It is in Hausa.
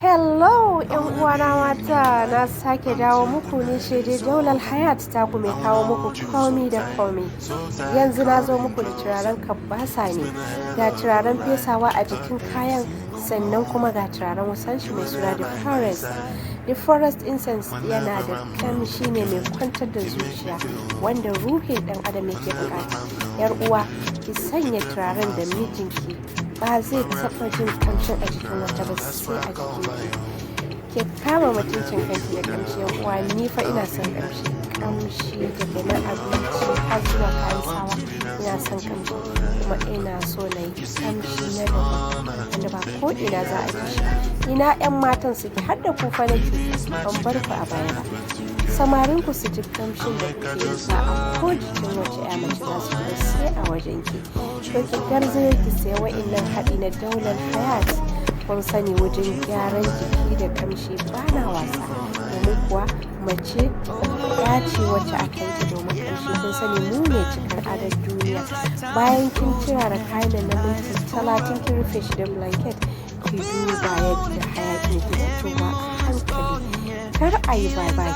Hello, ‘yan uwana mata, na sake dawo muku ne dai daular hayat ta ku mai kawo muku komi da komi. Yanzu na zo muku da turaren kabbasa ne, ga turaren fesawa a jikin kayan, sannan kuma ga turaren wusanshi mai suna the forest. The forest incense yana da kamshi ne mai kwantar da zuciya, wanda ruhin ɗan adam yake bukata. ‘Yar uwa, ki sanya turaren da mijinki ba zai taɓa jin kamshin a jikin wata ba sai a jikin ki kama mutuncin kanki da kamshi. Yan uwa, ni fa ina son kamshi daga na abinci har zuwa kayan sawa, ina son kamshi kuma ina so na yi kamshi na daban wanda ba ko ina za a ji shi. Ina yan matan suke har da kufa nake, ban bar ku a baya ba. Samarin ku su ji kamshin da kuke yi ba a ko jikin wace ya mace za su ji sai a wajen ki. To ki garzayo ki saya wa'innan haɗi na daular hayat. Kun sani wajen gyaran jiki da kamshi ba na wasa, domin kuwa mace ya ce wacce aka yi domin kamshi. Kun sani mu ne cikar adar duniya. Bayan kin cira da kayan na minti 30 kin rufe shi da blanket, ki duba yadda hayaƙin ke fitowa a hankali. Kar a yi bye bye.